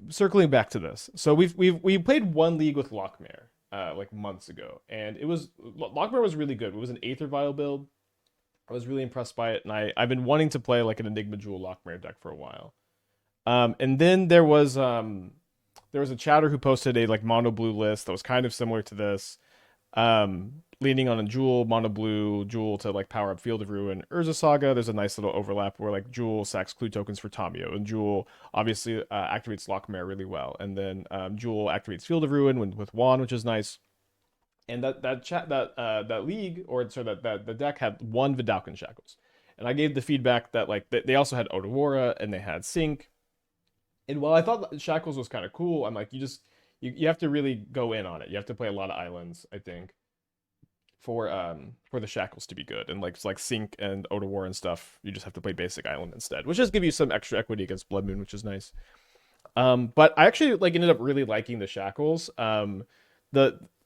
circling back to this. So we played one league with Loch Mare like months ago, and Loch Mare was really good. It was an Aether Vial build. I was really impressed by it, and I've been wanting to play like an Enigma Jewel Loch Mare deck for a while. And then there was a chatter who posted a like mono blue list that was kind of similar to this, leaning on a Jewel, mono blue Jewel to like power up Field of Ruin. Urza Saga, there's a nice little overlap where like Jewel sacks clue tokens for Tamiyo, and Jewel obviously activates Loch Mare really well, and then Jewel activates Field of Ruin with Wan, which is nice. And that league, or sorry, that the deck had one Vedalken Shackles, and I gave the feedback that like they also had Otawara and they had Sync. And while I thought that Shackles was kind of cool, I'm like, you have to really go in on it. You have to play a lot of islands, I think, for the Shackles to be good. And like it's like Sync and Otawara and stuff, you just have to play basic island instead, which just give you some extra equity against Blood Moon, which is nice. But I actually like ended up really liking the Shackles.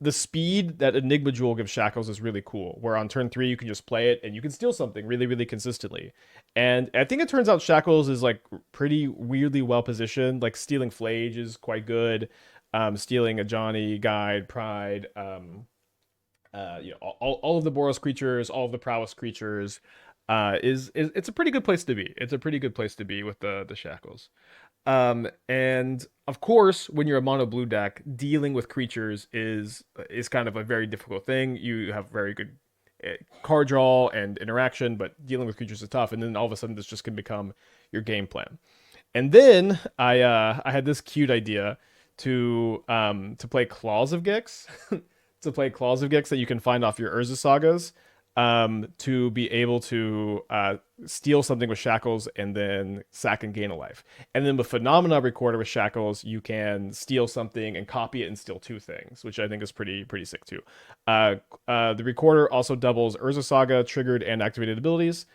The speed that Enigma Jewel gives Shackles is really cool. Where on turn 3 you can just play it and you can steal something really, really consistently. And I think it turns out Shackles is like pretty weirdly well positioned. Like stealing Flage is quite good. Stealing a Johnny, Guide, Pride, all of the Boros creatures, all of the prowess creatures, is it's a pretty good place to be. It's a pretty good place to be with the Shackles. And of course, when you're a mono blue deck, dealing with creatures is kind of a very difficult thing. You have very good card draw and interaction, but dealing with creatures is tough. And then all of a sudden, this just can become your game plan. And then I had this cute idea to play Claws of Gix, to play Claws of Gix that you can find off your Urza sagas, to be able to steal something with Shackles and then sack and gain a life. And then with Phenomena Recorder with Shackles, you can steal something and copy it and steal two things, which I think is pretty sick too. The Recorder also doubles Urza Saga triggered and activated abilities.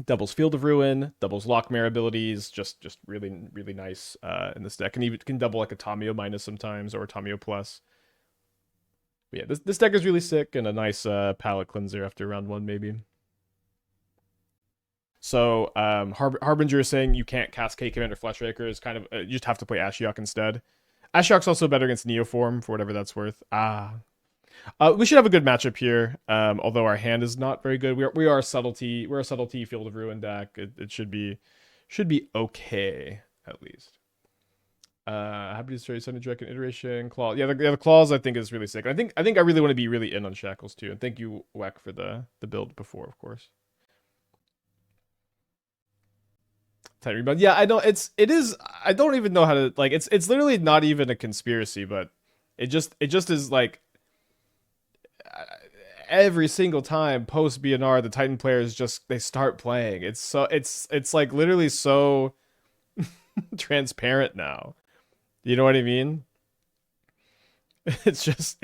Doubles Field of Ruin, doubles Loch Mare abilities, just really nice in this deck. And even can double like a Tamiyo minus sometimes or a Tamiyo plus. But yeah, this deck is really sick and a nice palette cleanser after round 1 maybe. So Harbinger is saying you can't cast K Commander Fleshraker is kind of you just have to play Ashiok instead. Ashiok's also better against Neoform for whatever that's worth. We should have a good matchup here. Although our hand is not very good. We are a subtlety. We're a subtlety Field of Ruin deck. It should be okay at least. Happy to start Sunny Dragon iteration. Claw. Yeah, the claws I think is really sick. I think I really want to be really in on Shackles too. And thank you, Weck, for the build before, of course. Tight rebound. Yeah, I know it is. I don't even know how to like. It's literally not even a conspiracy, but it just is like every single time post BNR the Titan players just they start playing. It's like literally so transparent now. You know what I mean? It's just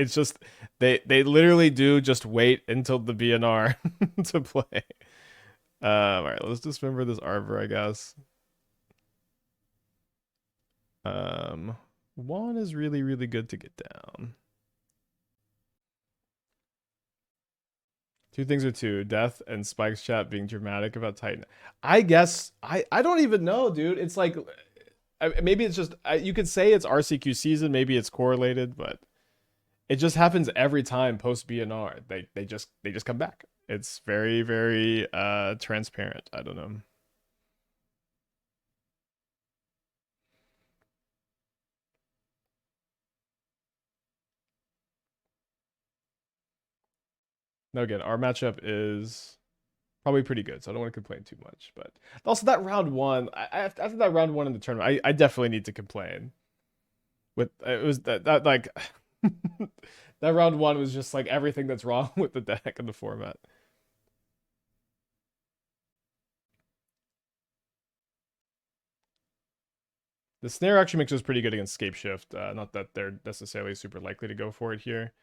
they literally do just wait until the BNR to play. All right, let's dismember this Arbor, I guess. One is really good to get down. Two things are two: death and Spike's chat being dramatic about Titan. I guess I don't even know, dude. It's like maybe it's just you could say it's RCQ season, maybe it's correlated, but it just happens every time post BNR. They just come back. It's very transparent. I don't know. Now again, our matchup is probably pretty good, so I don't want to complain too much. But also that round 1, after that round 1 in the tournament, I definitely need to complain. With it was that like that round 1 was just like everything that's wrong with the deck and the format. The snare action mix was pretty good against Scape Shift. Not that they're necessarily super likely to go for it here.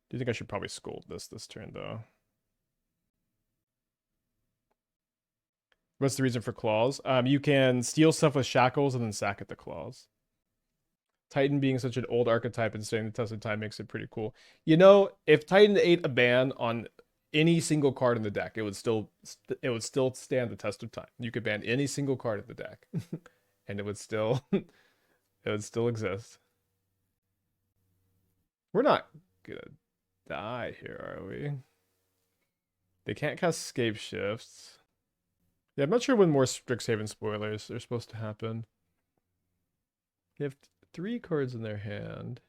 Do you think I should probably scold this turn though? What's the reason for claws? You can steal stuff with Shackles and then sack at the claws. Titan being such an old archetype and staying the test of time makes it pretty cool. You know, if Titan ate a ban on any single card in the deck, it would still stand the test of time. You could ban any single card in the deck, and it would still it would still exist. We're not gonna die here, are we? They can't cast Scape Shifts. Yeah, I'm not sure when more Strixhaven spoilers are supposed to happen. They have 3 cards in their hand.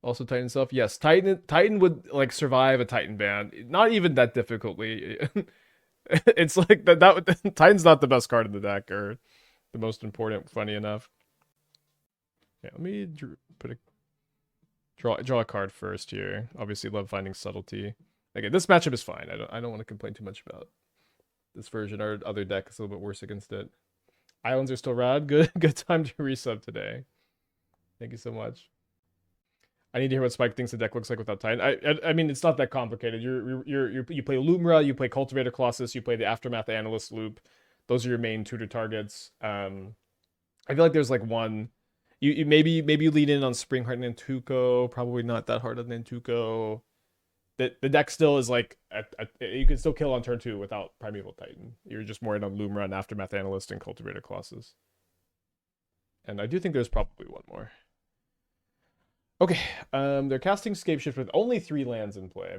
Also Titan stuff. Yes, Titan would like survive a Titan ban. Not even that difficultly. It's like that Titan's not the best card in the deck or the most important, funny enough. Yeah, let me put a draw a card first here. Obviously love finding Subtlety. Again, this matchup is fine. I don't want to complain too much about this version. Our other deck is a little bit worse against it. Islands are still rad. Good time to resub today. Thank you so much. I need to hear what Spike thinks the deck looks like without Titan. I mean, it's not that complicated. You play Lumra, you play Cultivator Colossus, you play the Aftermath Analyst loop. Those are your main tutor targets. I feel like there's like one. You maybe you lead in on Springheart Nantuko. Probably not that hard on Nantuko. The deck still is like you can still kill on turn 2 without Primeval Titan. You're just more in on Lumra and Aftermath Analyst and Cultivator Colossus. And I do think there's probably one more. Okay, they're casting Scape Shift with only 3 lands in play.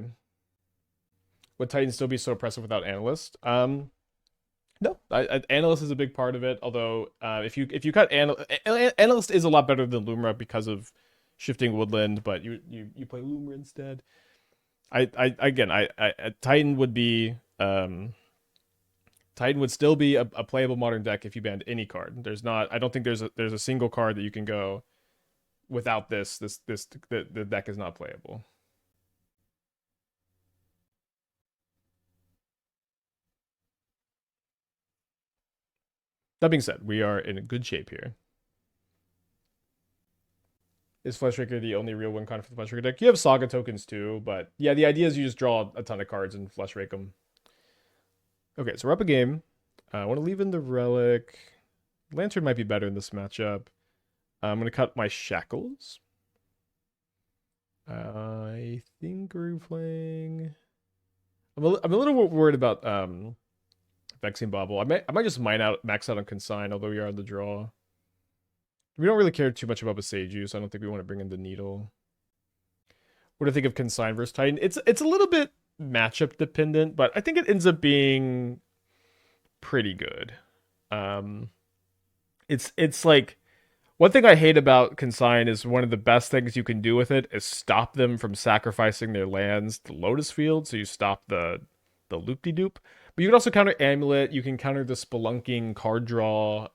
Would Titan still be so oppressive without Analyst? No, Analyst is a big part of it. Although, if you cut Analyst is a lot better than Lumra because of shifting Woodland, but you play Lumra instead. Titan would be Titan would still be a playable modern deck if you banned any card. I don't think there's a single card that you can go without this. The deck is not playable. That being said, we are in good shape here. Is Fleshraker the only real win con for the Fleshraker deck? You have Saga tokens too, but yeah, the idea is you just draw a ton of cards and Fleshrake them. Okay, so we're up a game. I want to leave in the Relic. Lantern might be better in this matchup. I'm going to cut my Shackles. I think we're playing... I'm a little worried about Vexing Bauble. I might just max out on Consign, although we are on the draw. We don't really care too much about Beseiju, so I don't think we want to bring in the Needle. What do I think of Consign versus Titan? It's a little bit matchup dependent, but I think it ends up being pretty good. It's like one thing I hate about Consign is one of the best things you can do with it is stop them from sacrificing their lands to Lotus Field, so you stop the loop-de-doop. But you can also counter Amulet. You can counter the Spelunking card draw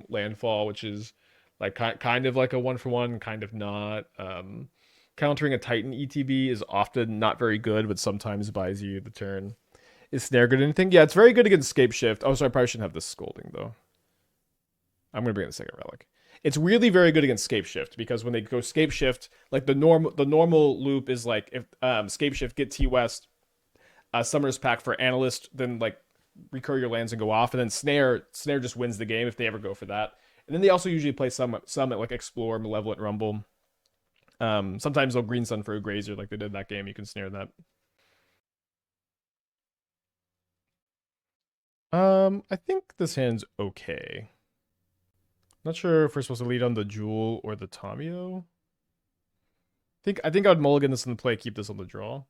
landfall, which is like kind of like a 1-for-1, kind of not. Countering a Titan ETB is often not very good, but sometimes buys you the turn. Is Snare good at anything? Yeah, it's very good against Scape Shift. Oh, sorry, I probably shouldn't have this Scolding, though. I'm going to bring in the second Relic. It's really very good against Scape Shift, because when they go Scape Shift, like the normal loop is like, if Scape Shift, get T-West, Summoner's Pack for Analyst, then like recur your lands and go off, and then Snare just wins the game if they ever go for that. And then they also usually play Summit like Explore, Malevolent Rumble. Sometimes they'll Green Sun for a Grazer like they did that game. You can snare that. I think this hand's okay. Not sure if we're supposed to lead on the Jewel or the Tamiyo. I think I'd mulligan this in the play, keep this on the draw.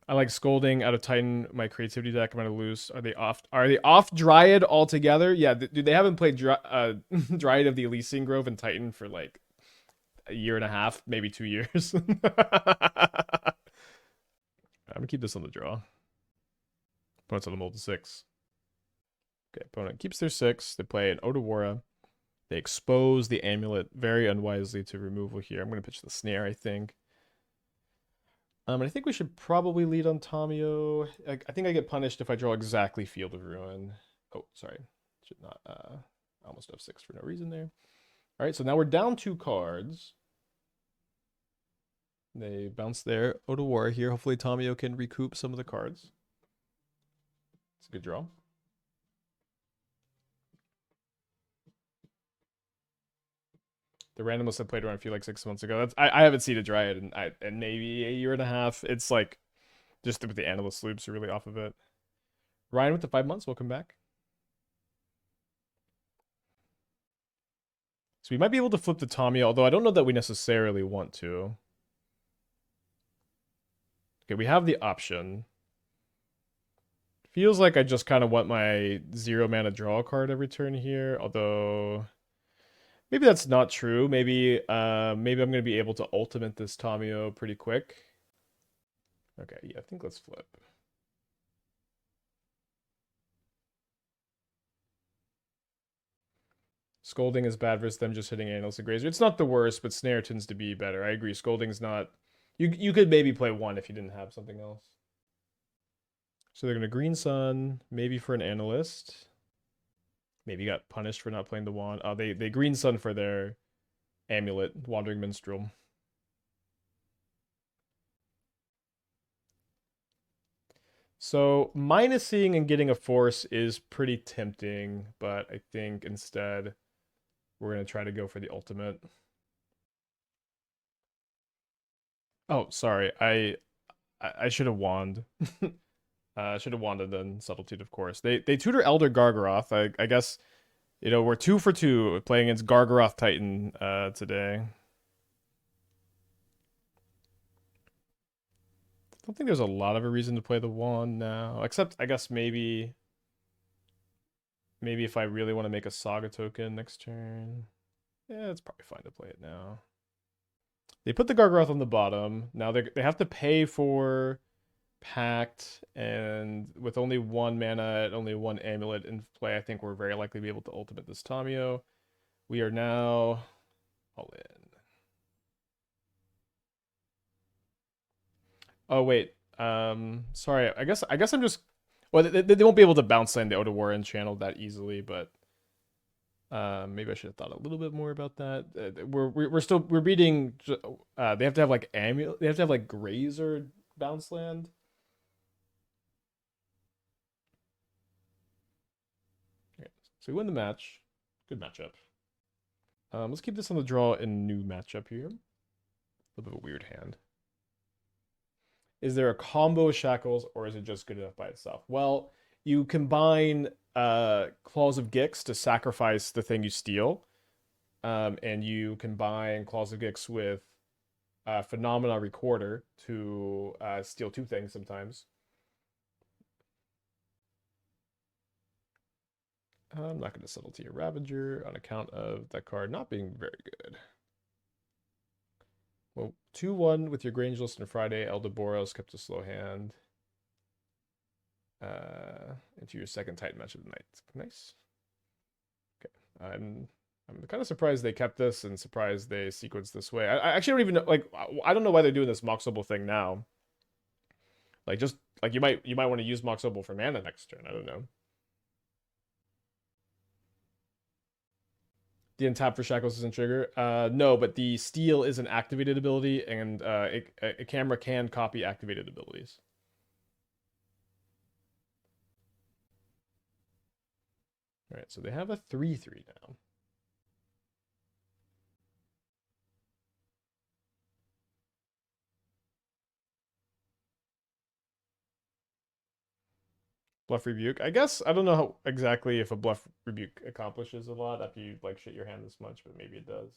I like Scolding out of Titan, my creativity deck. I'm gonna lose. Are they off Dryad altogether? Yeah, dude, they haven't played Dryad of the Elysian Grove and Titan for like a year and a half, maybe 2 years. I'm gonna keep this on the draw. Opponent's on the mold to 6. Okay, opponent keeps their 6. They play an Otawara. They expose the Amulet very unwisely to removal here. I'm gonna pitch the Snare, I think. And I think we should probably lead on Tamiyo. I think I get punished if I draw exactly Field of Ruin. Oh, sorry. Should not. I almost have 6 for no reason there. All right, so now we're down 2 cards. They bounce their Otawara here. Hopefully Tamiyo can recoup some of the cards. It's a good draw. The randomless I played around, I feel like 6 months ago. I haven't seen a Dryad in maybe a year and a half. It's like just with the analyst loops are really off of it. Ryan with the 5 months, welcome back. So we might be able to flip the Tamiyo, although I don't know that we necessarily want to. Okay, we have the option. Feels like I just kind of want my 0 mana draw card every turn here, although maybe that's not true. Maybe I'm gonna be able to ultimate this Tamiyo pretty quick. Okay, yeah, I think let's flip. Scolding is bad versus them just hitting Analyst and Grazer. It's not the worst, but Snare tends to be better. I agree. Scolding's not. You could maybe play one if you didn't have something else. So they're gonna Green Sun, maybe for an Analyst. Maybe got punished for not playing the wand. Oh, they Green Sun for their Amulet, Wandering Minstrel. So minusing and getting a force is pretty tempting, but I think instead we're gonna try to go for the ultimate. Oh, sorry. I should have wand. I should have wanded then Subtlety, of course. They tutor Elder Gargaroth. I guess we're 2 for 2 playing against Gargaroth Titan today. I don't think there's a lot of a reason to play the wand now, except I guess maybe if I really want to make a Saga token next turn. Yeah, it's probably fine to play it now. They put the Gargaroth on the bottom. Now they have to pay for Pact, and with only 1 mana and only 1 amulet in play, I think we're very likely to be able to ultimate this Tamiyo. We are now all in. Oh wait, sorry. I guess I'm just. Well, they won't be able to bounce land the Odawaran channel that easily, but maybe I should have thought a little bit more about that. We're beating. They have to have like amulet. They have to have like Grazer bounce land. Okay, so we win the match. Good matchup. Let's keep this on the draw in new matchup here. A little bit of a weird hand. Is there a combo Shackles, or is it just good enough by itself? Well, you combine Claws of Gix to sacrifice the thing you steal, and you combine Claws of Gix with Phenomena Recorder to steal 2 things sometimes. I'm not going to Subtlety a Ravager on account of that card not being very good. Well, 2-1 with your Grangeless and Friday. Elderboros kept a slow hand. Into your second Titan match of the night. Nice. Okay. I'm kind of surprised they kept this and surprised they sequenced this way. I actually don't even know, like, I don't know why they're doing this Mox Opal thing now. Like, just, like, you might want to use Mox Opal for mana next turn. I don't know. The untap for Shackles isn't trigger. No, but the steal is an activated ability, and a camera can copy activated abilities. All right, so they have a 3/3 now. Bluff Rebuke. I guess I don't know how exactly if a Bluff Rebuke accomplishes a lot after you like shit your hand this much, but maybe it does.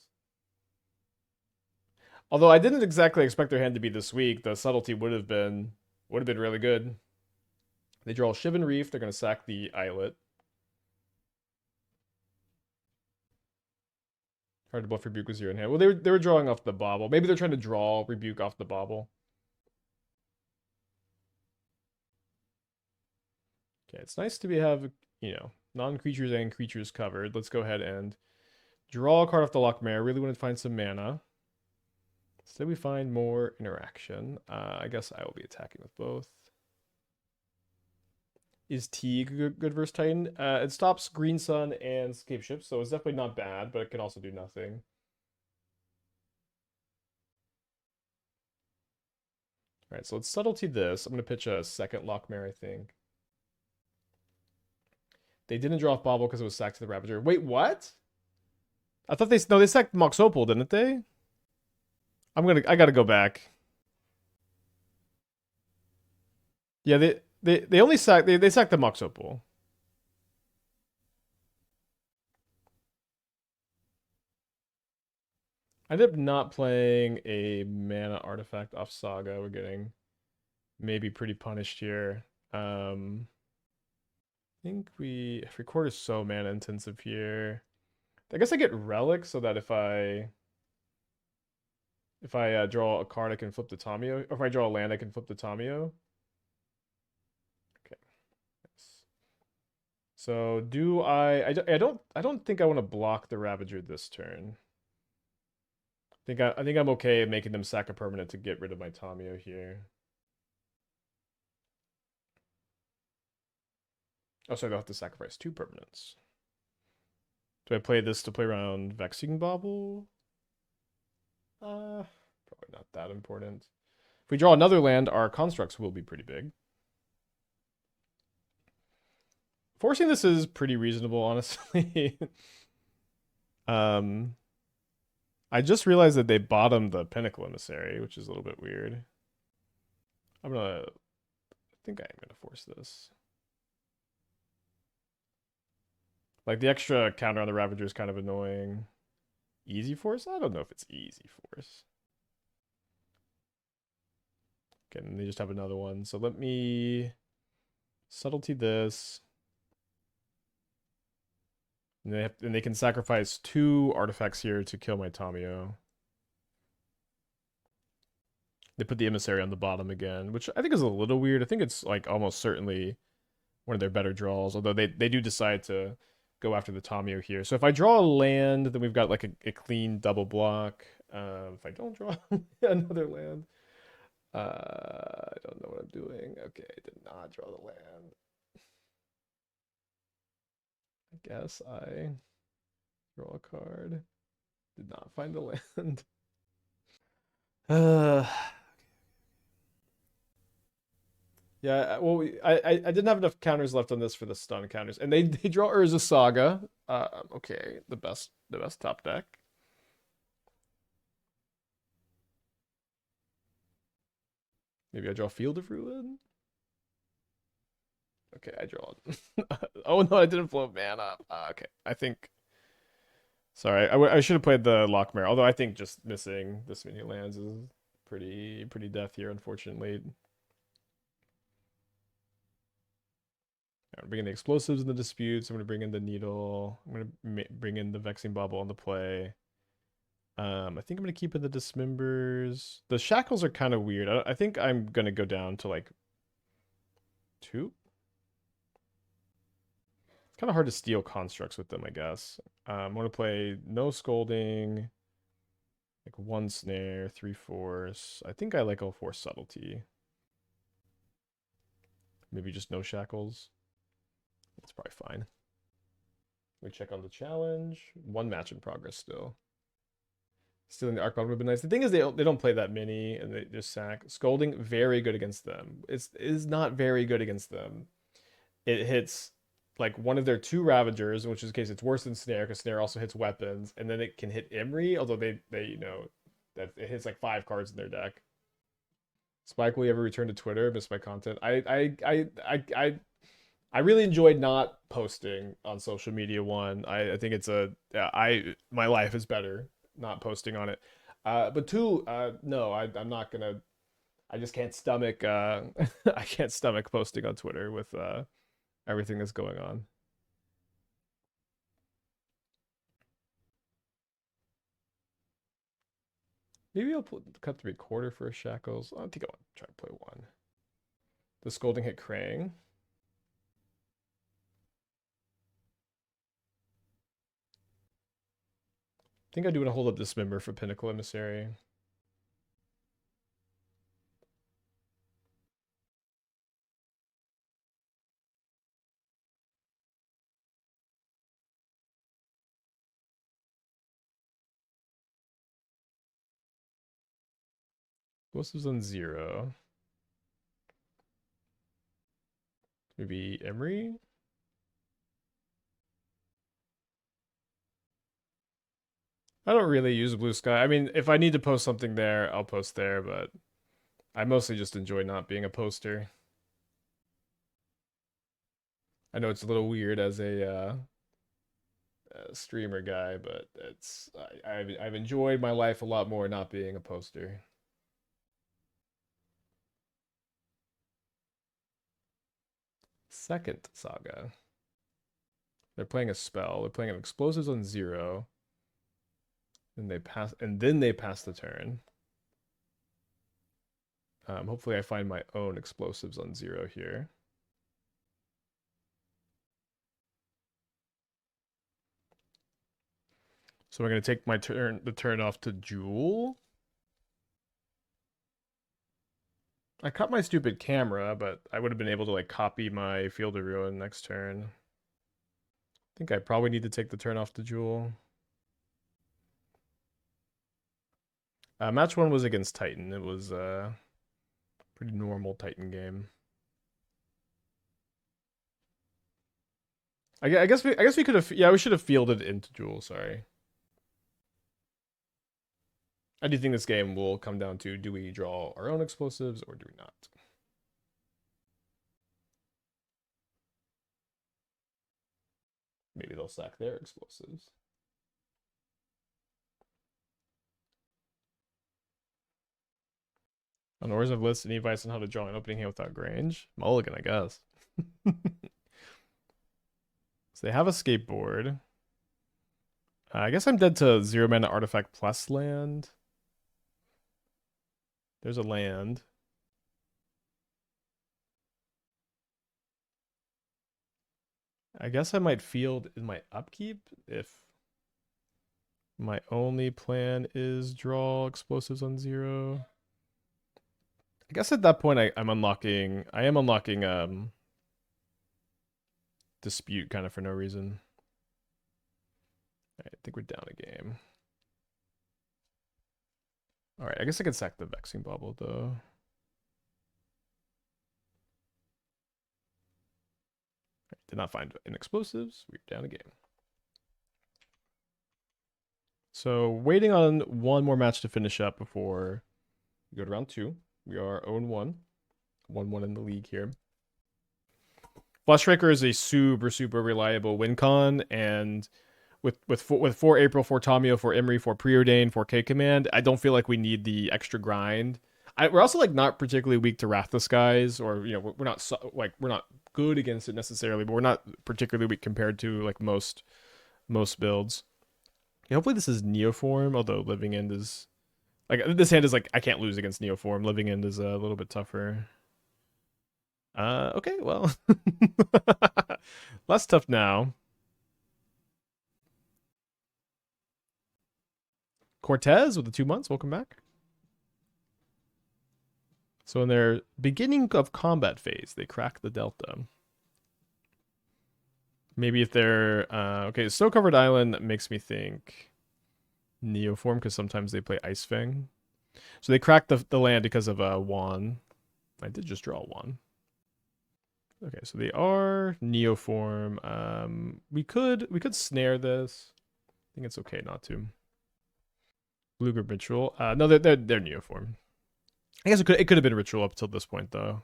Although I didn't exactly expect their hand to be this weak, the Subtlety would have been really good. They draw Shivan Reef. They're gonna sack the Islet. Hard to Bluff Rebuke with 0 in hand. Well, they were drawing off the Bauble. Maybe they're trying to draw Rebuke off the Bauble. Okay, it's nice to have, non-creatures and creatures covered. Let's go ahead and draw a card off the Loch Mare. Really want to find some mana. Instead, we find more interaction. I guess I will be attacking with both. Is Teague good versus Titan? It stops Green Sun and Scape Ships, so it's definitely not bad, but it can also do nothing. All right, so let's Subtlety this. I'm going to pitch a second Loch Mare, I think. They didn't draw off Bauble because it was sacked to the Ravager. Wait, what? I thought they sacked Mox Opal, didn't they? I gotta go back. Yeah, they only sacked they sacked the Mox Opal. I ended up not playing a mana artifact off Saga. We're getting maybe pretty punished here. I think if record is so mana intensive here. I guess I get Relic so that if I draw a card, I can flip the Tamiyo. Or if I draw a land, I can flip the Tamiyo. Okay. Nice. So do I don't think I want to block the Ravager this turn. I think I'm okay making them sack a permanent to get rid of my Tamiyo here. Oh, sorry, they'll have to sacrifice 2 permanents. Do I play this to play around Vexing Bauble? Probably not that important. If we draw another land, our constructs will be pretty big. Forcing this is pretty reasonable, honestly. um, I just realized that they bottomed the Pinnacle Emissary, which is a little bit weird. I think I am gonna force this. Like the extra counter on the Ravager is kind of annoying. Easy force? I don't know if it's easy force. Okay, and they just have another one. So let me subtlety this. And they can sacrifice 2 artifacts here to kill my Tamiyo. They put the emissary on the bottom again, which I think is a little weird. I think it's like almost certainly one of their better draws, although they do decide to go after the Tamiyo here. So if I draw a land, then we've got like a clean double block. If I don't draw another land, I don't know what I'm doing. Okay, I did not draw the land. I guess I draw a card. Did not find the land. Uh, yeah, well, I didn't have enough counters left on this for the stun counters, and they draw Urza Saga. Okay, the best top deck. Maybe I draw Field of Ruin. Okay, I draw. Oh no, I didn't float mana. Okay, I think. Sorry, I should have played the Loch Mare. Although I think just missing this many lands is pretty death here, unfortunately. I'm bringing the explosives in the disputes. I'm going to bring in the needle. I'm going to bring in the Vexing Bauble on the play. I think I'm going to keep in the Dismembers. The Shackles are kind of weird. I think I'm going to go down to like 2. It's kind of hard to steal constructs with them, I guess. I'm going to play no Scolding, like 1 Snare, 3 Force. I think I like all 4 Subtlety. Maybe just no Shackles. That's probably fine. We check on the challenge. 1 match in progress still. Stealing the Archbomb would have been nice. The thing is, they don't play that many, and they just sack. Scolding, very good against them. It is not very good against them. It hits like one of their 2 Ravagers, in which is the case it's worse than Snare, because Snare also hits weapons, and then it can hit Imri, although they that it hits like 5 cards in their deck. Spike, will you ever return to Twitter? Miss my content. I really enjoyed not posting on social media. I think it's my life is better not posting on it. But 2, no, I'm not gonna. I just can't stomach. I can't stomach posting on Twitter with everything that's going on. Maybe I'll cut 3/4 for a Shackles. I think I want to try to play 1. The Scolding hit Krang. I think I do want to hold up Dismember for Pinnacle Emissary. Explosives on 0. Maybe Emery? I don't really use Blue Sky. I mean, if I need to post something there, I'll post there, but I mostly just enjoy not being a poster. I know it's a little weird as a streamer guy, but I've enjoyed my life a lot more not being a poster. Second Saga. They're playing a spell. They're playing an explosives on 0. And then they pass the turn. Hopefully I find my own explosives on 0 here. So I'm going to take the turn off to Jewel. I cut my stupid camera, but I would have been able to like copy my Field of Ruin next turn. I think I probably need to take the turn off to Jewel. Match 1 was against Titan. It was a pretty normal Titan game. I guess we could have, yeah, we should have fielded into Jewel, sorry. I do think this game will come down to, do we draw our own explosives or do we not? Maybe they'll sack their explosives. On Urza list, any advice on how to draw an opening hand without Grange? Mulligan, I guess. So they have a skateboard. I guess I'm dead to 0 mana artifact plus land. There's a land. I guess I might field in my upkeep if my only plan is draw explosives on 0. I guess at that point I am unlocking dispute kind of for no reason. Alright, I think we're down a game. Alright, I guess I could sack the Vexing Bauble though. Did not find an explosives. We're down a game. So waiting on one more match to finish up before we go to round 2. We are 0-1. 1-1 in the league here. Fleshraker is a super reliable win con, and with 4 April, 4 Tamiyo, 4 Emery, 4 Preordain, 4 K Command, I don't feel like we need the extra grind. We're also like not particularly weak to Wrath the Skies, or we're not good against it necessarily, but we're not particularly weak compared to like most builds. Yeah, hopefully this is Neoform, although Living End is like, this hand is like, I can't lose against Neoform. Living End is a little bit tougher. Okay, well, less tough now. Cortez with the 2 months. Welcome back. So in their beginning of combat phase, they crack the Delta. Maybe if they're okay, Snow Covered Island makes me think Neoform, because sometimes they play Ice Fang. So they cracked the land because of Wan. I did just draw Wan. Okay, so they are Neoform. We could snare this. I think it's okay not to. Bluegrip Ritual. No, they're Neoform. I guess it could have been Ritual up till this point though.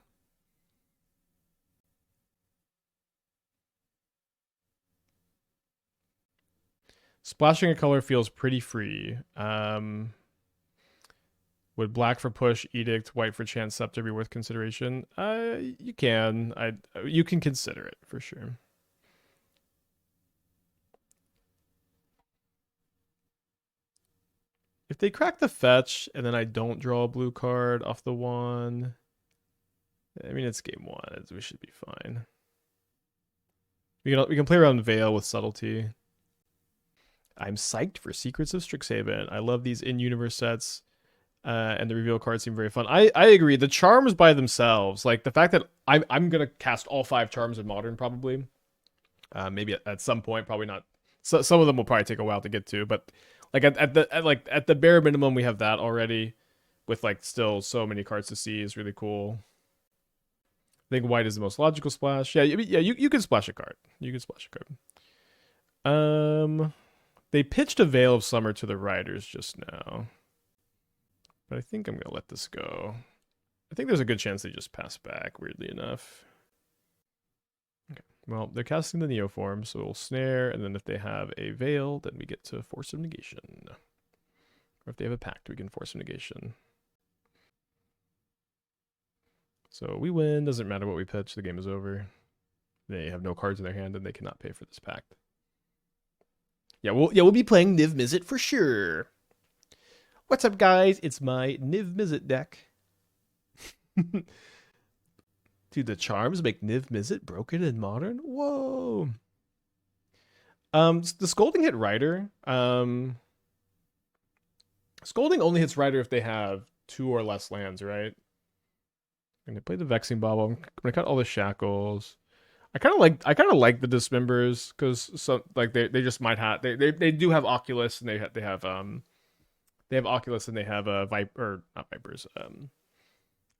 Splashing a color feels pretty free. Would black for push, edict, white for chance, scepter be worth consideration? You can. You can consider it for sure. If they crack the fetch and then I don't draw a blue card off the one, I mean it's game 1. We should be fine. We can play around Veil with Subtlety. I'm psyched for Secrets of Strixhaven. I love these in-universe sets. And the reveal cards seem very fun. I agree. The charms by themselves, like the fact that I'm gonna cast all 5 charms in Modern probably. Maybe at some point, probably not. So some of them will probably take a while to get to, but like at the bare minimum, we have that already. With like still so many cards to see is really cool. I think white is the most logical splash. Yeah, you can splash a card. You can splash a card. They pitched a Veil of Summer to the Riders just now. But I think I'm going to let this go. I think there's a good chance they just pass back, weirdly enough. Okay. Well, they're casting the Neoform, so we'll Snare, and then if they have a Veil, then we get to Force of Negation. Or if they have a Pact, we can Force of Negation. So we win, doesn't matter what we pitch, the game is over. They have no cards in their hand, and they cannot pay for this Pact. Yeah, we'll be playing Niv Mizzet for sure. What's up, guys? It's my Niv Mizzet deck. Dude, the charms make Niv Mizzet broken and modern? Whoa. The Scolding hit Rider. Scolding only hits Rider if they have 2 or less lands, right? I'm gonna play the Vexing Bauble. I'm gonna cut all the Shackles. I kind of like the Dismembers because some like they just might have they do have Oculus and they have Oculus and they have Viper, not Vipers,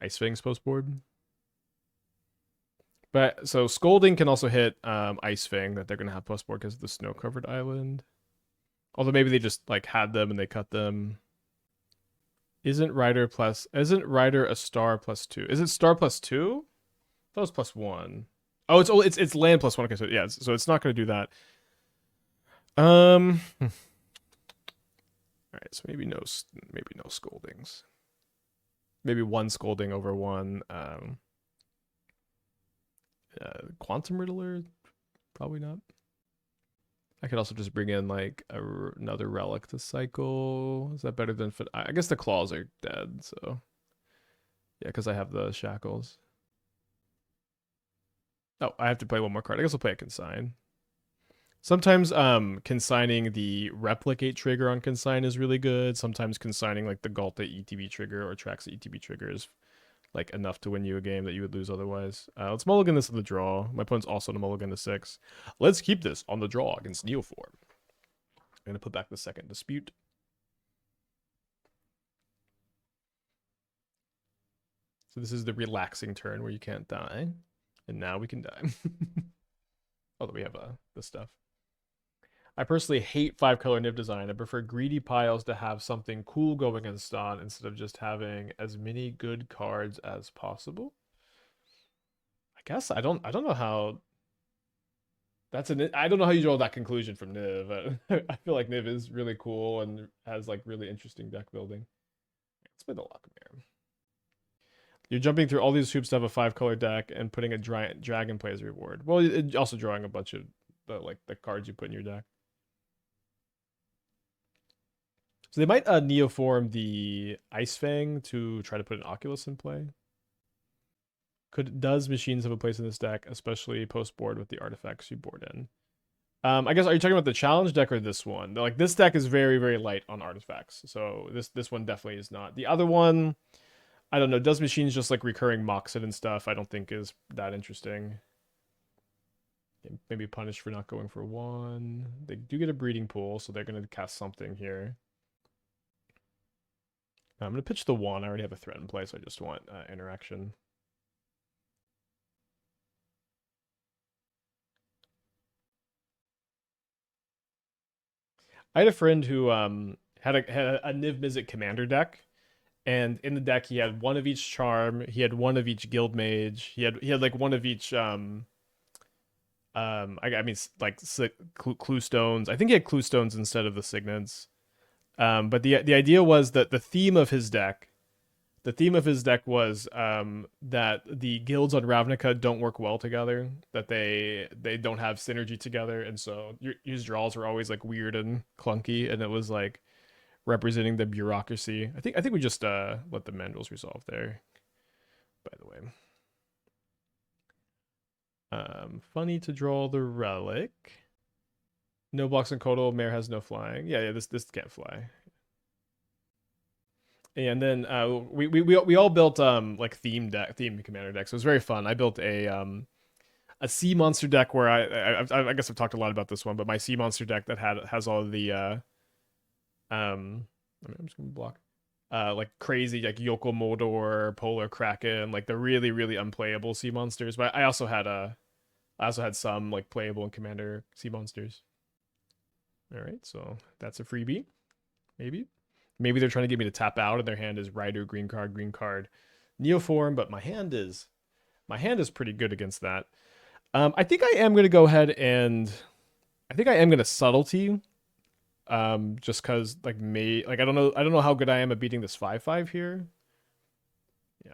Ice Fangs post board. But so Scolding can also hit Ice Fang that they're gonna have post board because of the snow covered island. Although maybe they just like had them and they cut them. Isn't Rider a star +2? Is it star +2? That was +1. Oh, it's land +1. Okay, so yeah, so it's not gonna do that. All right, so maybe no Scoldings. Maybe 1 Scolding over 1 Quantum Riddler, probably not. I could also just bring in like another relic to cycle. Is that better than I guess the claws are dead, so yeah, because I have the shackles. Oh, I have to play one more card. I guess I'll play a Consign. Sometimes consigning the replicate trigger on Consign is really good. Sometimes consigning like the Galta ETB trigger or Trax ETB trigger is like enough to win you a game that you would lose otherwise. Let's mulligan this on the draw. My opponent's also to mulligan to 6. Let's keep this on the draw against Neoform. I'm gonna put back the second dispute. So this is the relaxing turn where you can't die. And now we can die. Although we have the stuff. I personally hate 5-color Niv design. I prefer greedy piles to have something cool going against on instead of just having as many good cards as possible. I guess I don't know how I don't know how you draw that conclusion from Niv. I feel like Niv is really cool and has like really interesting deck building. Let's play the Loch Mare. You're jumping through all these hoops to have a 5-color deck and putting a dragon play as a reward. Well, also drawing a bunch of the cards you put in your deck. So they might Neoform the Ice Fang to try to put an Oculus in play. Does machines have a place in this deck, especially post board with the artifacts you board in? I guess, are you talking about the challenge deck or this one? Like this deck is very, very light on artifacts, so this one definitely is not. The other one, I don't know. Does machines just like recurring Mox it and stuff? I don't think is that interesting. Maybe punished for not going for 1. They do get a breeding pool, so they're gonna cast something here. I'm gonna pitch the 1. I already have a threat in place. I just want interaction. I had a friend who had a Niv Mizzet commander deck, and in the deck he had 1 of each charm, he had 1 of each guild mage, he had like 1 of each I mean like clue stones. I think he had clue stones instead of the signets. But the idea was that the theme of his deck was that the guilds on Ravnica don't work well together, that they don't have synergy together, and so his draws were always like weird and clunky, and it was like representing the bureaucracy. I think we just let the mandrels resolve there. By the way, funny to draw the relic. No blocks in Kotal. Mare has no flying. Yeah, this can't fly. And then we all built like theme commander decks. So it was very fun. I built a sea monster deck where I guess I've talked a lot about this one, but my sea monster deck that has all of the I'm just gonna block like crazy like Yokel Moldor, Polar Kraken, like the really really unplayable sea monsters. But I also had some like playable and commander sea monsters. All right, so that's a freebie, maybe. Maybe they're trying to get me to tap out, and their hand is Rider, green card, Neoform. But my hand is pretty good against that. I think I am gonna go ahead and I think I am gonna subtlety. Just cause like I don't know how good I am at beating this 5/5 here. Yeah.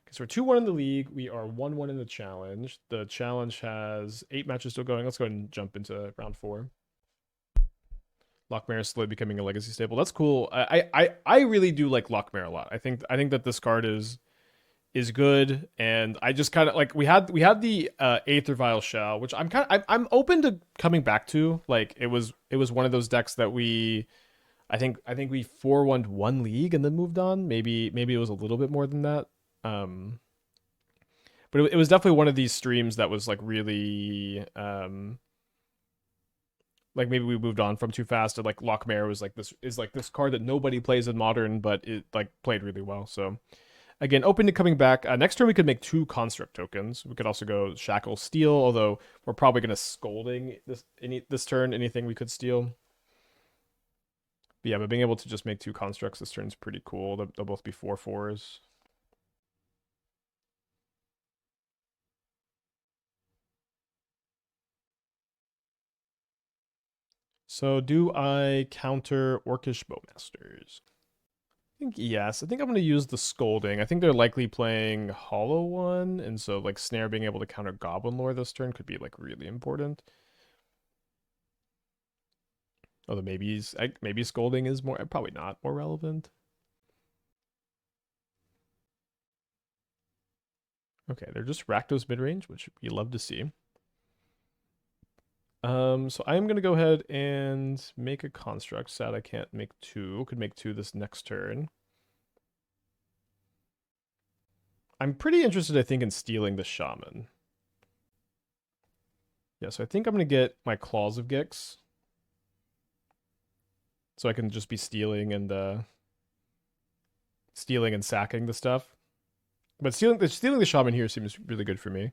Because we're 2-1 in the league. We are 1-1 in the challenge. The challenge has 8 matches still going. Let's go ahead and jump into round 4. Loch Mare is slowly becoming a legacy staple. That's cool. I really do like Loch Mare a lot. I think that this card is good, and I just kind of like we had the Aether Vial Shell, which I'm open to coming back to. Like it was one of those decks that I think we 4-1'd one league and then moved on. Maybe it was a little bit more than that. Um, but it was definitely one of these streams that was like really like maybe we moved on from too fast. And like Loch Mare was like this card that nobody plays in modern, but it like played really well. So again, open to coming back. Next turn we could make 2 construct tokens. We could also go Shackle Steal, although we're probably gonna Scolding this turn. Anything we could steal. But yeah, but being able to just make 2 constructs this turn is pretty cool. They'll both be 4/4s. So do I counter Orcish Bowmasters? I think yes. I think I'm going to use the Scolding. I think they're likely playing Hollow One, and so like Snare being able to counter Goblin Lore this turn could be like really important. Although maybe Scolding is more, probably not more relevant. Okay, they're just Rakdos midrange, which we love to see. So I'm gonna go ahead and make a construct. Sad I can't make 2. Could make 2 this next turn. I'm pretty interested, I think, in stealing the Shaman. Yeah, so I think I'm gonna get my Claws of Gix. So I can just be stealing and sacking the stuff. But stealing the Shaman here seems really good for me.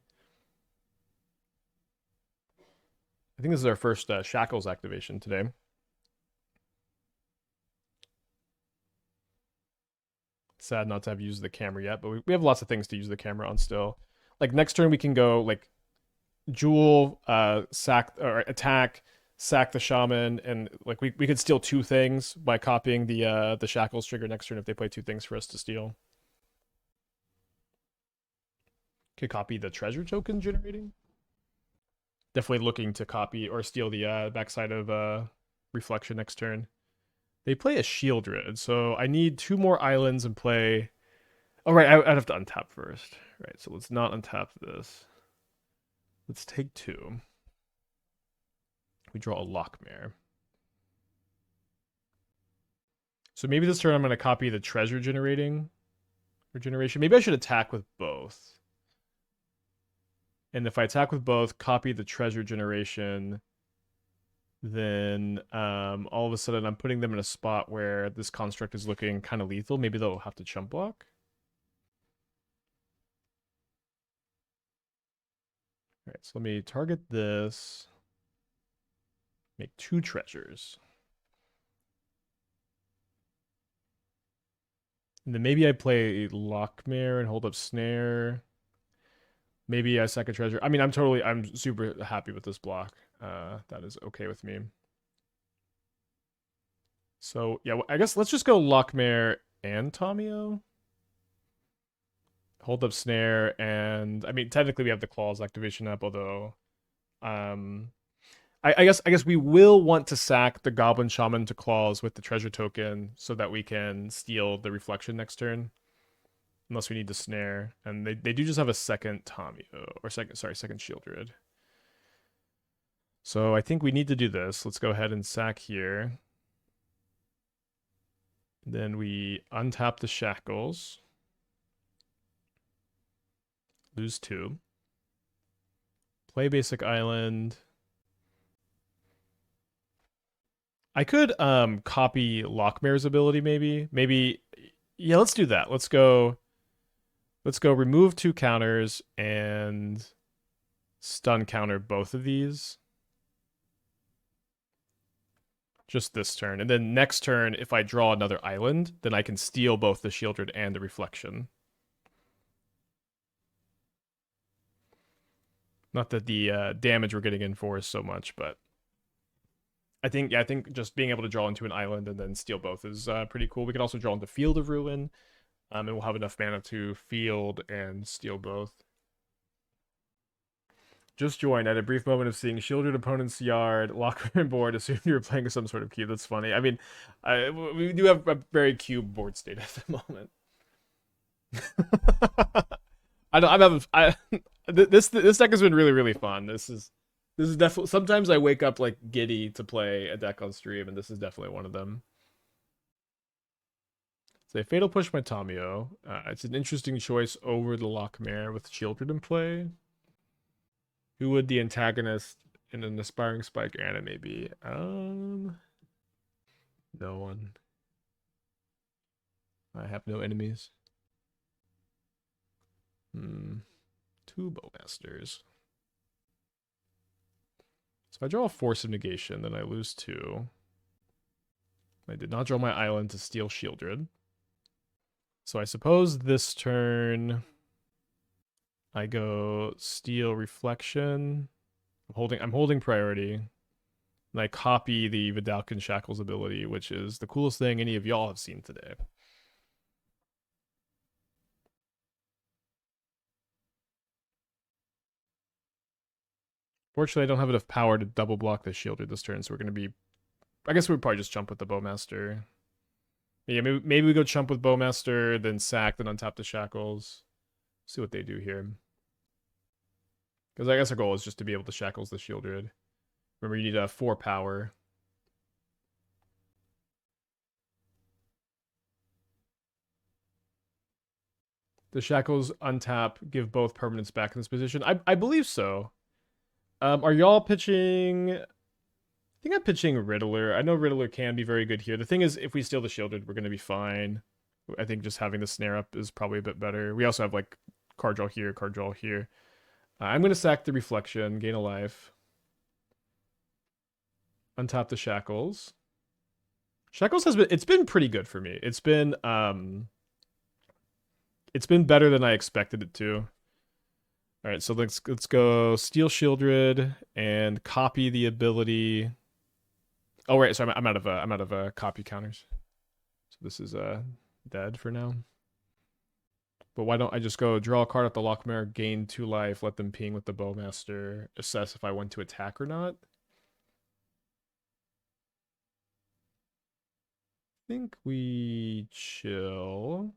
I think this is our first Shackles activation today. Sad not to have used the camera yet, but we have lots of things to use the camera on still. Like next turn we can go like Jewel, sack or attack, sack the Shaman, and like we could steal 2 things by copying the Shackles trigger next turn if they play 2 things for us to steal. Could copy the treasure token generating. Definitely looking to copy or steal the backside of Reflection next turn. They play a Shieldred, so I need 2 more islands and play. Oh right, I'd have to untap first. Right, so let's not untap this. Let's take 2. We draw a Loch Mare. So maybe this turn I'm going to copy the treasure generating regeneration. Maybe I should attack with both. And if I attack with both, copy the treasure generation, then all of a sudden I'm putting them in a spot where this construct is looking kind of lethal. Maybe they'll have to chump block. All right, so let me target this. Make 2 treasures. And then maybe I play Loch Mare and hold up Snare. Maybe I sack a treasure. I mean, I'm super happy with this block. That is okay with me. So yeah, I guess let's just go Loch Mare and Tamiyo. Hold up Snare, and I mean technically we have the Claws activation up, although I guess we will want to sack the Goblin Shaman to Claws with the treasure token so that we can steal the Reflection next turn. Unless we need to Snare. And they do just have a second Tamiyo. Or second Shieldred. So I think we need to do this. Let's go ahead and sack here. Then we untap the Shackles. Lose 2. Play basic island. I could copy Loch Mare's ability maybe. Yeah, let's do that. Let's go remove 2 counters and stun counter both of these. Just this turn. And then next turn, if I draw another island, then I can steal both the Shieldred and the Reflection. Not that the damage we're getting in for is so much, but I think just being able to draw into an island and then steal both is pretty cool. We can also draw into Field of Ruin, and we'll have enough mana to field and steal both. Just joined. I had a brief moment of seeing shielded opponent's yard, Loch Mare board, assumed you were playing some sort of cube. That's funny. I mean, we do have a very cube board state at the moment. I don't. I'm having. This deck has been really fun. This is definitely. Sometimes I wake up like giddy to play a deck on stream, and this is definitely one of them. So a Fatal Push my Tamiyo. It's an interesting choice over the Loch Mare with Children in play. Who would the antagonist in an Aspiring Spike anime be? No one. I have no enemies. Two Bowmasters. So if I draw a Force of Negation, then I lose 2. I did not draw my island to steal Shieldred. So I suppose this turn I go steal Reflection. I'm holding priority. And I copy the Vedalken Shackles ability, which is the coolest thing any of y'all have seen today. Fortunately, I don't have enough power to double block the Shieldred this turn, so we're going to be... I guess we'd probably just jump with the Bowmaster. Yeah, maybe we go chump with Bowmaster, then sack, then untap the Shackles. See what they do here. Because I guess our goal is just to be able to Shackles the Shieldred. Remember, you need a 4 power. The Shackles untap, give both permanents back in this position. I believe so. Are y'all pitching... I think I'm pitching Riddler. I know Riddler can be very good here. The thing is, if we steal the Shieldred, we're going to be fine. I think just having the Snare up is probably a bit better. We also have, like, card draw here, card draw here. I'm going to sack the Reflection, gain a life. Untap the Shackles. Shackles it's been pretty good for me. It's been better than I expected it to. All right, so let's go steal Shieldred and copy the ability. Oh right, so I'm out of copy counters. So this is dead for now. But why don't I just go draw a card at the Loch Mare, gain 2 life, let them ping with the Bowmaster, assess if I want to attack or not. I think we chill.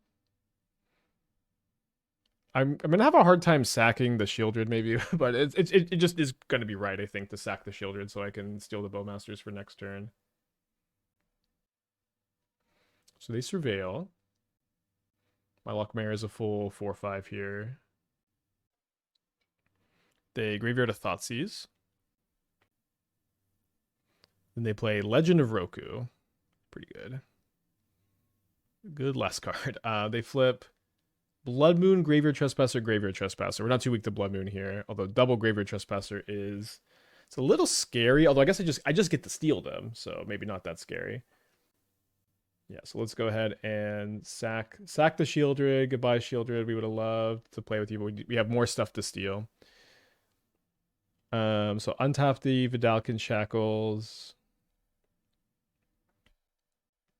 I'm gonna have a hard time sacking the Shieldred maybe, but it just is gonna be right, I think, to sack the Shieldred so I can steal the Bowmasters for next turn. So they Surveil. My Loch Mare is a full 4/5 here. They Graveyard a Thoughtseize. Then they play Legend of Roku. Pretty good. Good last card. They flip Blood Moon, Graveyard Trespasser, Graveyard Trespasser. We're not too weak to Blood Moon here, although double Graveyard Trespasser is... It's a little scary, although I guess I just get to steal them, so maybe not that scary. Yeah, so let's go ahead and sack the Shieldred. Goodbye, Shieldred. We would have loved to play with you, but we have more stuff to steal. So untap the Vedalken Shackles.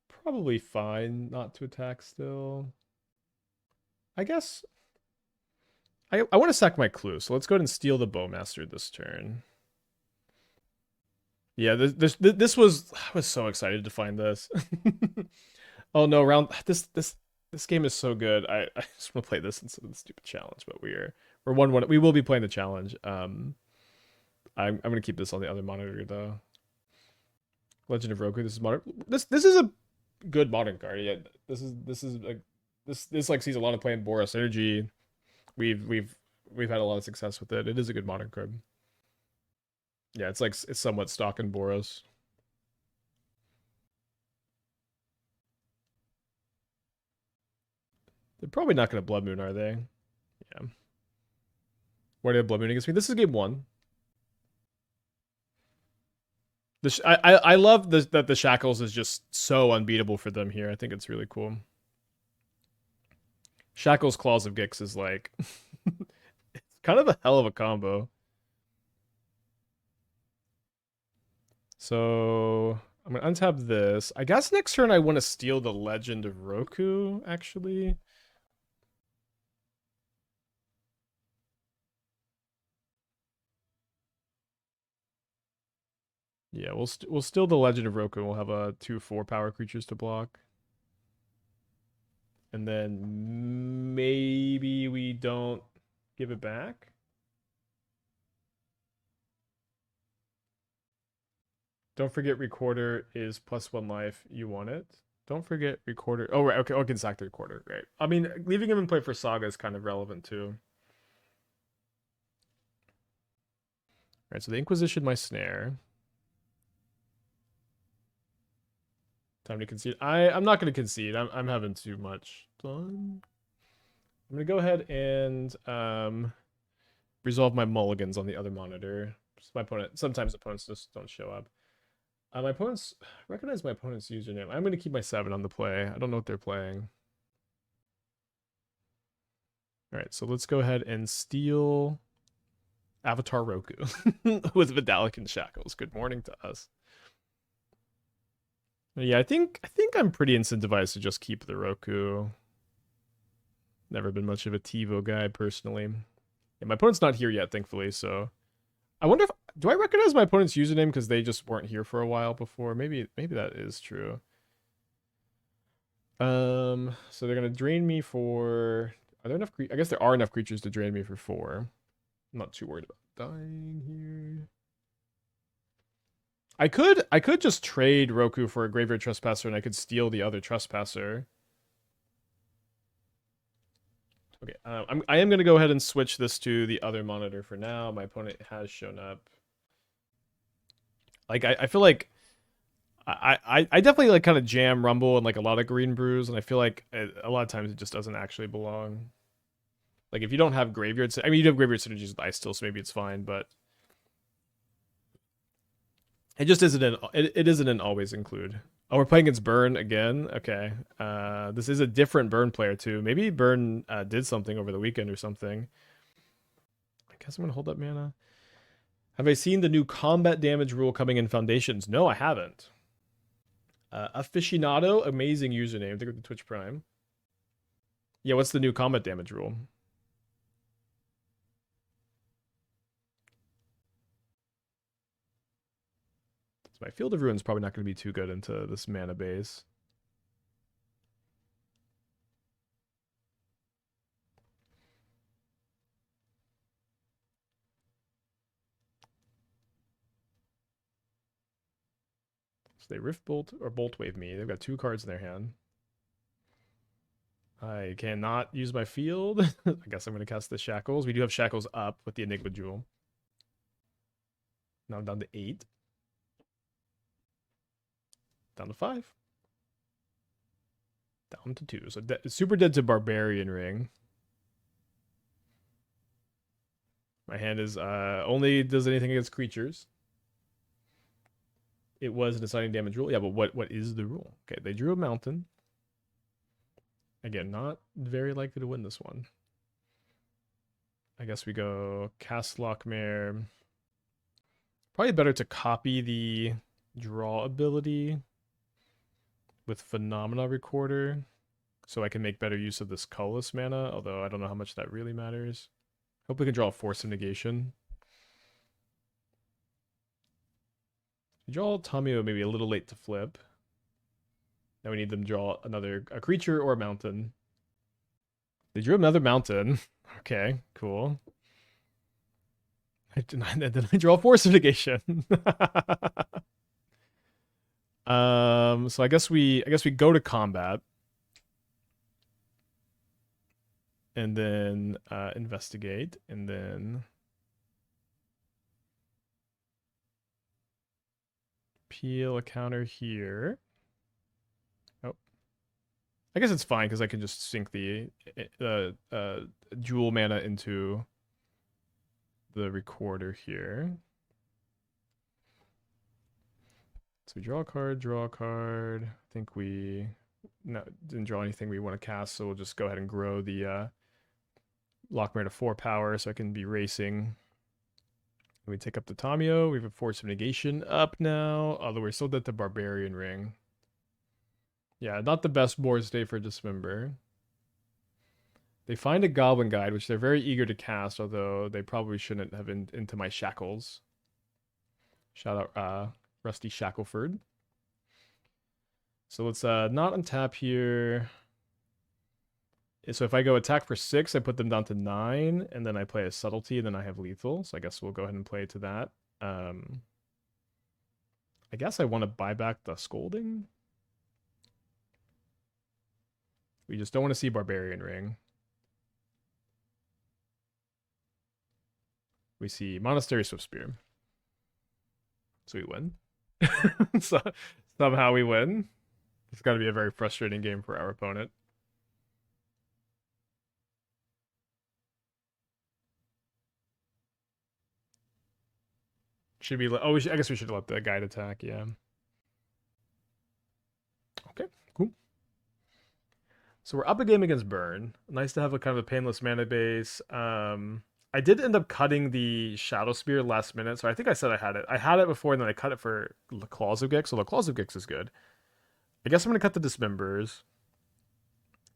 Probably fine not to attack still. I guess I want to sack my clue, so let's go ahead and steal the Bowmaster this turn. Yeah, this was... I was so excited to find this. Oh no, this game is so good. I just want to play this instead of the stupid challenge, but we're 1-1. We will be playing the challenge. I'm gonna keep this on the other monitor though. Legend of Roku. This is modern. This is a good modern card. Yeah, this is like this like sees a lot of play in Boros Energy. We've had a lot of success with it. It is a good modern card. Yeah, it's somewhat stock in Boros. They're probably not going to Blood Moon, are they? Yeah. Why do they have Blood Moon against me? This is game 1. I love that the Shackles is just so unbeatable for them here. I think it's really cool. Shackles Claws of Gix is like... it's kind of a hell of a combo. So I'm gonna untap this. I guess next turn I want to steal the Legend of Roku, actually. Yeah, we'll steal the Legend of Roku. We'll have 2/4 power creatures to block. And then maybe we don't give it back. Don't forget Recorder is +1 life. You want it. Don't forget Recorder. Oh, right. Okay. Oh, I can sack the Recorder. Right. I mean, leaving him in play for Saga is kind of relevant too. All right. So they Inquisition my Snare. Time to concede. I'm not going to concede. I'm having too much fun. I'm going to go ahead and resolve my mulligans on the other monitor. My opponent. Sometimes opponents just don't show up. My opponents recognize my opponent's username. I'm going to keep my 7 on the play. I don't know what they're playing. All right, so let's go ahead and steal Avatar Roku with Vedalken Shackles. Good morning to us. Yeah, I think I'm pretty incentivized to just keep the Roku. Never been much of a TiVo guy personally. Yeah, my opponent's not here yet, thankfully, so I wonder if do I recognize my opponent's username because they just weren't here for a while before? Maybe that is true. So they're gonna drain me for. Are there enough? I guess there are enough creatures to drain me for 4. I'm not too worried about dying here. I could just trade Roku for a Graveyard Trespasser and I could steal the other Trespasser. Okay, I am gonna go ahead and switch this to the other monitor for now. My opponent has shown up. Like I feel like I definitely like kind of jam Rumble and like a lot of Green Brews, and I feel like a lot of times it just doesn't actually belong. Like if you don't have graveyards, I mean you do have graveyard synergies with Ice still, so maybe it's fine, but it just isn't it isn't an always include. Oh, we're playing against Burn again. Okay, this is a different Burn player too. Maybe Burn did something over the weekend or something. I guess I'm gonna hold up mana. Have I seen the new combat damage rule coming in Foundations? No, I haven't. Aficionado, amazing username. I think with the Twitch Prime. Yeah, what's the new combat damage rule? So my Field of Ruin's probably not going to be too good into this mana base. So they Rift Bolt or Bolt Wave me. They've got 2 cards in their hand. I cannot use my field. I guess I'm going to cast the Shackles. We do have Shackles up with the Enigma Jewel. Now I'm down to 8. Down to 5. Down to 2. So super dead to Barbarian Ring. My hand is only does anything against creatures. It was an assigning damage rule. Yeah, but what is the rule? Okay, they drew a mountain. Again, not very likely to win this one. I guess we go cast Loch Mare. Probably better to copy the draw ability with Phenomena Recorder so I can make better use of this colorless mana, although I don't know how much that really matters. Hope we can draw a Force of Negation. We draw Tamiyo maybe a little late to flip. Now we need them to draw a creature or a mountain. They drew another mountain. Okay, cool. Then I draw Force of Negation. So I guess we go to combat. And then investigate, and then peel a counter here. Oh, I guess it's fine because I can just sink the jewel mana into the recorder here. So we draw a card, draw a card. I think we didn't draw anything we want to cast, so we'll just go ahead and grow the Loch Mare to 4 power so I can be racing We take up the Tamiyo. We have a Force of Negation up now. Although we're still at the Barbarian Ring. Yeah, not the best board state for Dismember. They find a Goblin Guide, which they're very eager to cast, although they probably shouldn't have into my Shackles. Shout out Rusty Shackleford. So let's not untap here. So if I go attack for 6, I put them down to 9, and then I play a Subtlety, and then I have Lethal. So I guess we'll go ahead and play to that. I guess I want to buy back the Scolding. We just don't want to see Barbarian Ring. We see Monastery Swiftspear. So we win. So somehow we win. It's got to be a very frustrating game for our opponent. Should be. Oh, I guess we should let the guide attack. Yeah. Okay. Cool. So we're up a game against Burn. Nice to have a kind of a painless mana base. I did end up cutting the Shadow Spear last minute, so I think I said I had it. I had it before, and then I cut it for the Claws of Gix. So the Claws of Gix is good. I guess I'm gonna cut the Dismembers,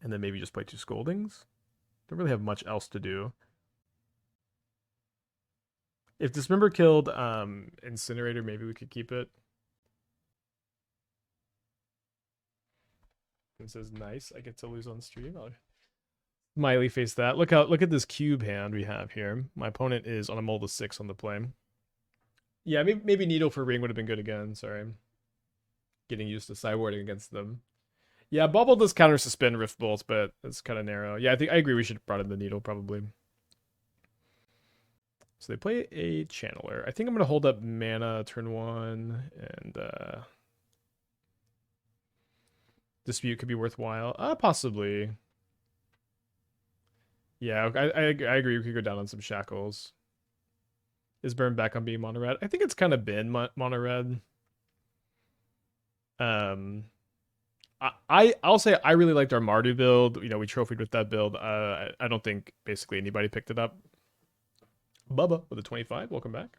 and then maybe just play 2 Scoldings. Don't really have much else to do. If Dismember killed Incinerator, maybe we could keep it. It says nice. I get to lose on stream. I'll Miley face that. Look at this cube hand we have here. My opponent is on a mold of 6 on the play. Yeah, maybe Needle for Ring would have been good again. Sorry. Getting used to sideboarding against them. Yeah, Bauble does counter suspend Rift Bolt, but it's kind of narrow. Yeah, I agree we should have brought in the Needle probably. So they play a Channeler. I think I'm gonna hold up mana turn 1 and Dispute could be worthwhile. Possibly. Yeah, I agree. We could go down on some Shackles. Is Burn back on being mono red? I think it's kind of been mono red. I'll say I really liked our Mardu build. You know, we trophied with that build. I don't think basically anybody picked it up. Bubba with a 25. Welcome back.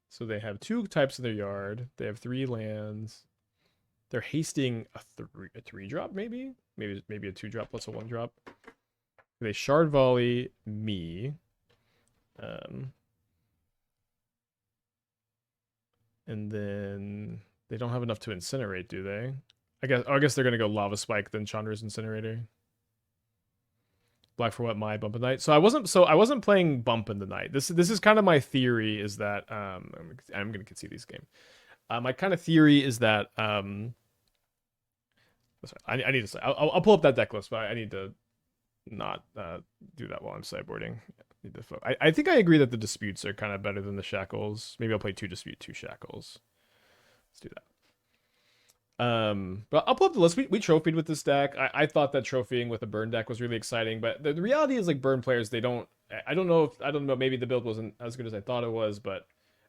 So they have 2 types in their yard. They have 3 lands. They're hasting a 3 drop, maybe a 2 drop plus a 1 drop. They Shard Volley me. And then they don't have enough to incinerate, do they? I guess they're gonna go Lava Spike, then Chandra's Incinerator. Black for what? My Bump in the Night. So I wasn't playing Bump in the Night. This is kind of my theory is that I'm gonna concede these game. My kind of theory is that I need to say I'll pull up that deck list, but I need to not do that while I'm sideboarding. I think I agree that the Disputes are kind of better than the Shackles. Maybe I'll play 2 Dispute, 2 Shackles. Let's do that. But I'll pull up the list. We trophied with this deck. I thought that trophying with a Burn deck was really exciting, but the reality is like Burn players, I don't know, maybe the build wasn't as good as I thought it was, but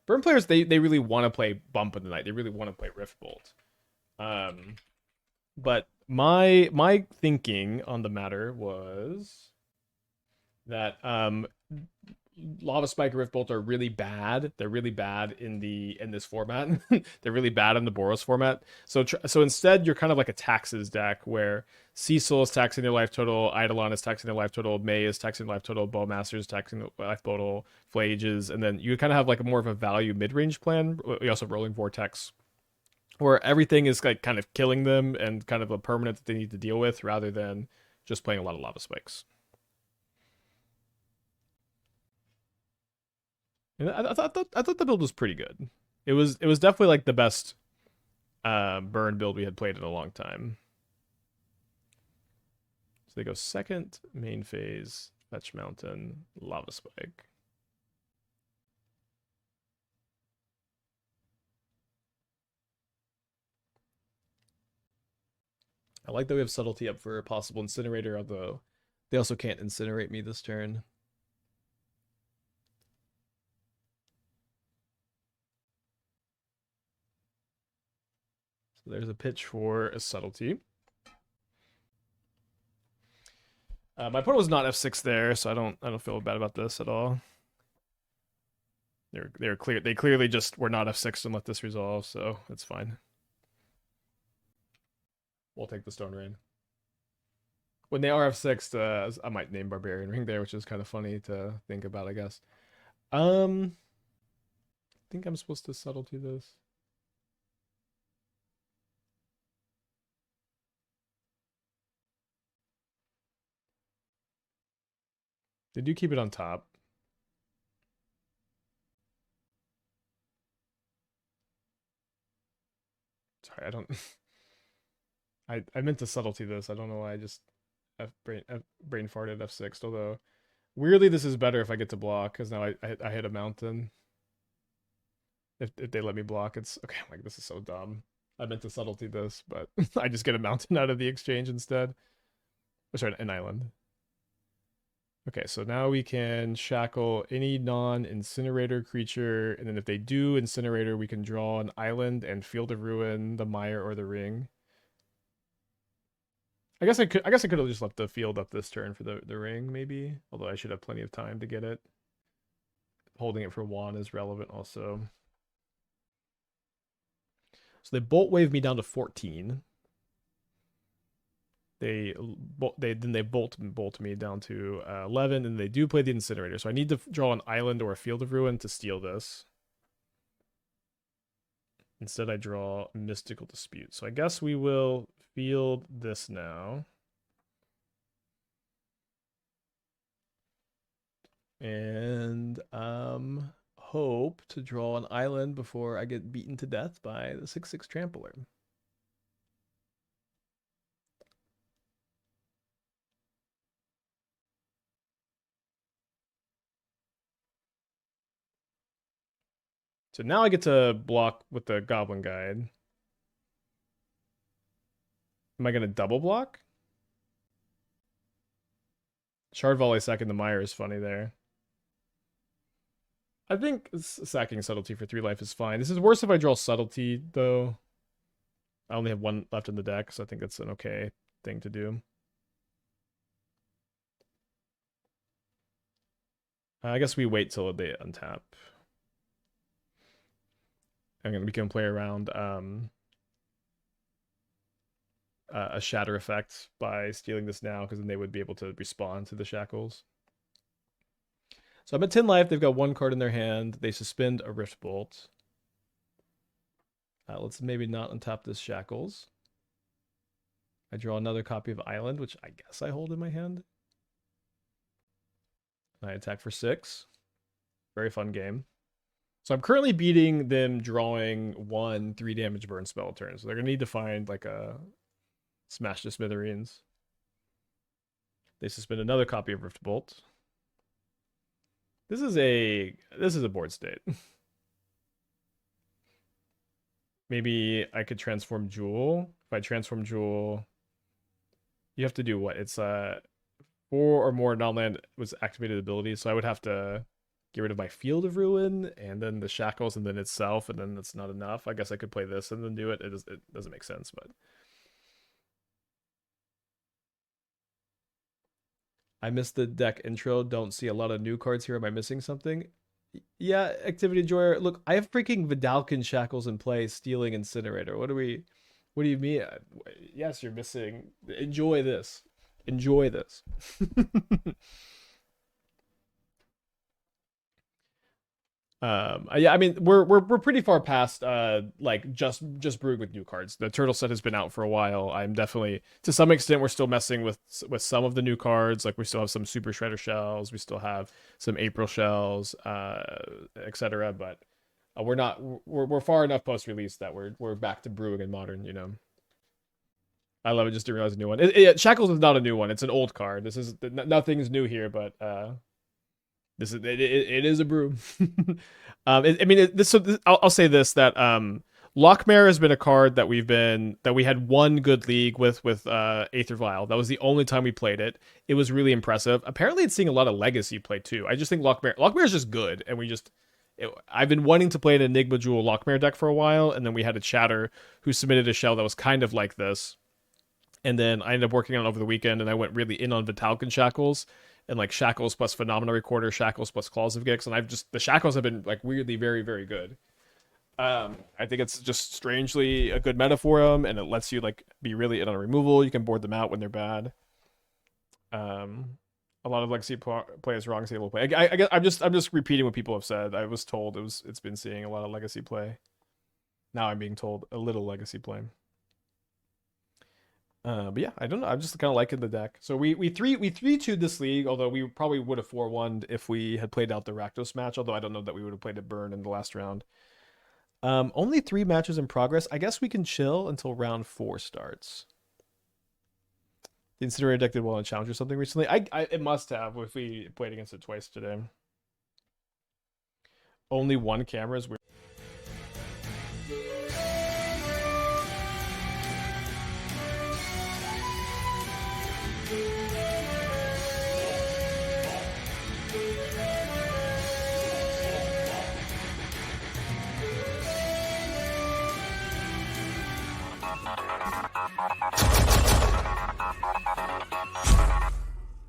Burn players, they really want to play Bump in the Night. They really want to play Rift Bolt. But my thinking on the matter was that Lava Spike and Rift Bolt are really bad. They're really bad in this format. They're really bad in the Boros format. So instead, you're kind of like a taxes deck where Cecil is taxing their life total, Eidolon is taxing their life total, May is taxing their life total, Bowmaster is taxing their life total, Flages, and then you kind of have like a more of a value mid-range plan. You also have Rolling Vortex, where everything is like kind of killing them and kind of a permanent that they need to deal with, rather than just playing a lot of Lava Spikes. And I thought the build was pretty good. It was definitely like the best Burn build we had played in a long time. So they go second, main phase, Fetch Mountain, Lava Spike. I like that we have Subtlety up for a possible Incinerator, although they also can't Incinerate me this turn. So there's a pitch for a Subtlety. My opponent was not f6 there, so I don't feel bad about this at all. They're clear. They clearly just were not f6 and let this resolve, so it's fine. We'll take the Stone Rain. When they are f6, I might name Barbarian Ring there, which is kind of funny to think about, I guess. I think I'm supposed to subtlety this. They do keep it on top. Sorry, I don't. I meant to subtlety this. I don't know why I just brain farted f6. Although weirdly, this is better if I get to block because now I hit a mountain. If they let me block, it's okay. I'm like, this is so dumb. I meant to subtlety this, but I just get a mountain out of the exchange instead. Oh, sorry, an island. Okay, so now we can shackle any non-incinerator creature, and then if they do incinerator, we can draw an island and Field of Ruin, the Mire, or the Ring. I guess I could have just left the field up this turn for the ring, maybe. Although I should have plenty of time to get it. Holding it for Wan is relevant also. So they bolt wave me down to 14. They bolt me down to 11, and they do play the incinerator. So I need to draw an island or a Field of Ruin to steal this. Instead, I draw Mystical Dispute. So I guess we will field this now. And hope to draw an island before I get beaten to death by the 6/6 Trampler. So now I get to block with the Goblin Guide. Am I going to double block? Shard Volley sacking the Mire is funny there. I think sacking Subtlety for 3 life is fine. This is worse if I draw Subtlety, though. I only have 1 left in the deck, so I think that's an okay thing to do. I guess we wait till they untap. We can play around a shatter effect by stealing this now, because then they would be able to respond to the shackles. So I'm at 10 life. They've got 1 card in their hand. They suspend a Rift Bolt. Let's maybe not untap this Shackles. I draw another copy of Island, which I guess I hold in my hand. And I attack for 6. Very fun game. So I'm currently beating them drawing 1 3 damage burn spell turn. So they're going to need to find like a Smash to Smithereens. They suspend another copy of Rift Bolt. This is a board state. Maybe I could transform Jewel. If I transform Jewel, you have to do what? It's 4 or more non-land was activated abilities, so I would have to get rid of my Field of Ruin and then the Shackles and then itself, and then that's not enough. I guess I could play this and then do it. It doesn't make sense, but I missed the deck intro. Don't see a lot of new cards here. Am I missing something? Yeah, Activity Enjoyer. Look, I have freaking Vedalken Shackles in play, stealing Incinerator. What do you mean? Yes, you're missing. Enjoy this. Enjoy this. Yeah, I mean we're pretty far past like just brewing with new cards. The turtle set has been out for a while. I'm definitely, to some extent, we're still messing with some of the new cards. Like we still have some Super Shredder shells, we still have some April shells, etc. But we're far enough post release that we're back to brewing in modern. You know, I love it. Just to realize a new one. Shackles is not a new one. It's an old card. This is nothing's new here, but it is a brew. I'll say this, that Loch Mare has been a card that we had one good league with Aether Vial. That was the only time we played it. It was really impressive. Apparently, it's seeing a lot of Legacy play too. I just think Loch Mare is just good, and I've been wanting to play an Enigma Jewel Loch Mare deck for a while, and then we had a chatter who submitted a shell that was kind of like this. And then I ended up working on it over the weekend, and I went really in on Vedalken Shackles, and like Shackles plus Phenomena Recorder, Shackles plus Claws of Gix, and the Shackles have been like weirdly very, very good. I think it's just strangely a good meta for them, and it lets you like be really in on removal. You can board them out when they're bad. A lot of legacy players wrong stable play. I guess I'm just repeating what people have said. I was told it's been seeing a lot of legacy play. Now I'm being told a little legacy play. But yeah, I don't know. I'm just kind of liking the deck. So we 3-2'd this league, although we probably would have 4-1'd if we had played out the Rakdos match, although I don't know that we would have played a burn in the last round. Only 3 matches in progress. I guess we can chill until round 4 starts. The Incinerator deck did well in Challenge or something recently. It must have if we played against it twice today. Only 1 camera is weird.